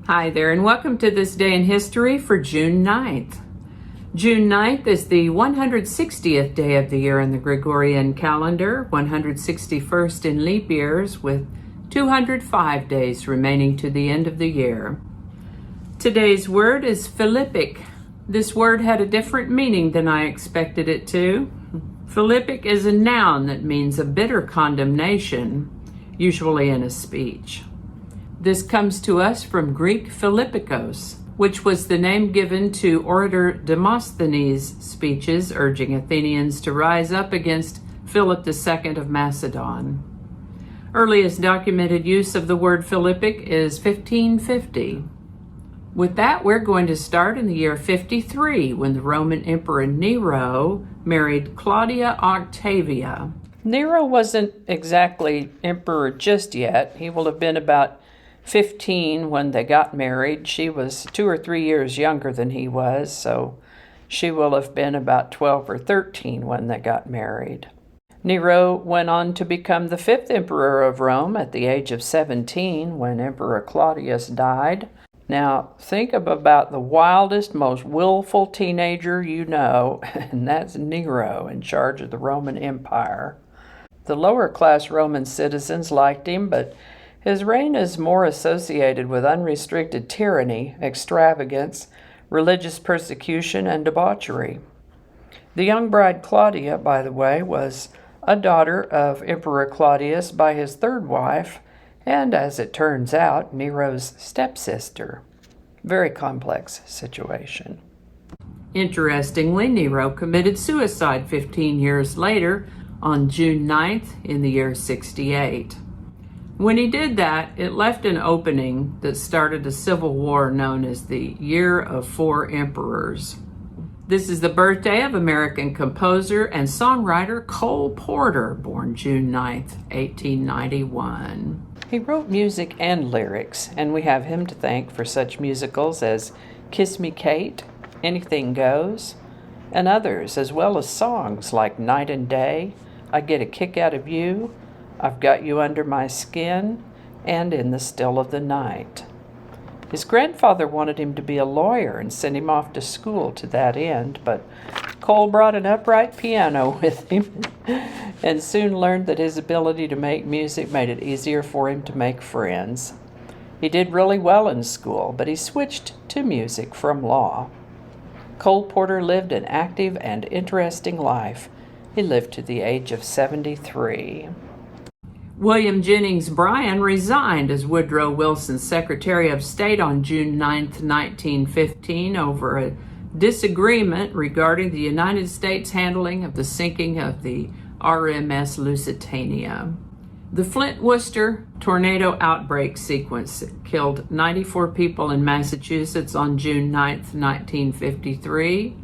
Hi there, and welcome to this day in history for June 9th. June 9th is the 160th day of the year in the Gregorian calendar, 161st in leap years, with 205 days remaining to the end of the year. Today's word is Philippic. This word had a different meaning than I expected it to. Philippic is a noun that means a bitter condemnation, usually in a speech. This comes to us from Greek Philippikos, which was the name given to orator Demosthenes' speeches urging Athenians to rise up against Philip II of Macedon. Earliest documented use of the word Philippic is 1550. With that, we're going to start in the year 53, when the Roman Emperor Nero married Claudia Octavia. Nero wasn't exactly emperor just yet. He will have been about 15 when they got married. She was 2 or 3 years younger than he was, so she will have been about 12 or 13 when they got married. Nero went on to become the 5th emperor of Rome at the age of 17 when Emperor Claudius died. Now, think about the wildest, most willful teenager you know, and that's Nero in charge of the Roman Empire. The lower-class Roman citizens liked him, but his reign is more associated with unrestricted tyranny, extravagance, religious persecution, and debauchery. The young bride Claudia, by the way, was a daughter of Emperor Claudius by his third wife, and as it turns out, Nero's stepsister. Very complex situation. Interestingly, Nero committed suicide 15 years later on June 9th in the year 68. When he did that, it left an opening that started a civil war known as the Year of Four Emperors. This is the birthday of American composer and songwriter Cole Porter, born June 9th, 1891. He wrote music and lyrics, and we have him to thank for such musicals as Kiss Me Kate, Anything Goes, and others, as well as songs like Night and Day, I Get a Kick Out of You, I've Got You Under My Skin, and In the Still of the Night. His grandfather wanted him to be a lawyer and sent him off to school to that end, but Cole brought an upright piano with him and soon learned that his ability to make music made it easier for him to make friends. He did really well in school, but he switched to music from law. Cole Porter lived an active and interesting life. He lived to the age of 73. William Jennings Bryan resigned as Woodrow Wilson's Secretary of State on June 9, 1915, over a disagreement regarding the United States handling of the sinking of the RMS Lusitania. The Flint-Worcester tornado outbreak sequence killed 94 people in Massachusetts on June 9, 1953.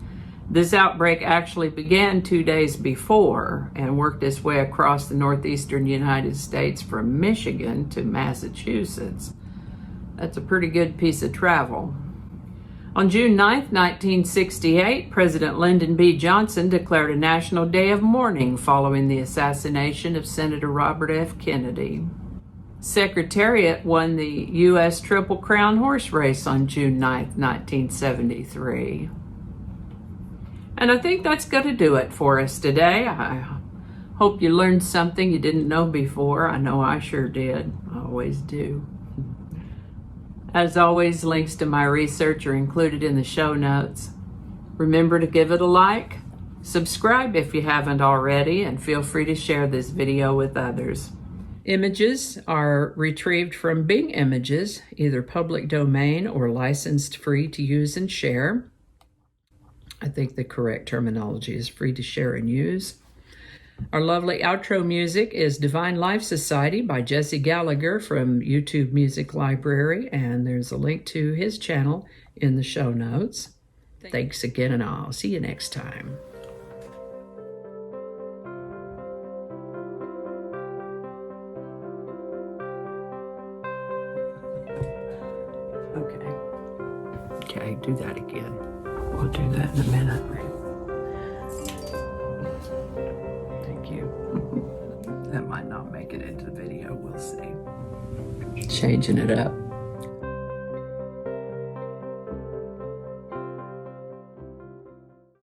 This outbreak actually began 2 days before and worked its way across the northeastern United States from Michigan to Massachusetts. That's a pretty good piece of travel. On June 9, 1968, President Lyndon B. Johnson declared a national day of mourning following the assassination of Senator Robert F. Kennedy. Secretariat won the U.S. Triple Crown horse race on June 9, 1973. And I think that's going to do it for us today. I hope you learned something you didn't know before. I know I sure did. I always do. As always, links to my research are included in the show notes. Remember to give it a like, subscribe if you haven't already, and feel free to share this video with others. Images are retrieved from Bing Images, either public domain or licensed free to use and share. I think the correct terminology is free to share and use. Our lovely outro music is Divine Life Society by Jesse Gallagher from YouTube Music Library, and there's a link to his channel in the show notes. Thanks again, and I'll see you next time. Okay, do that again. We'll do that in a minute. Thank you. That might not make it into the video. We'll see. Changing it up.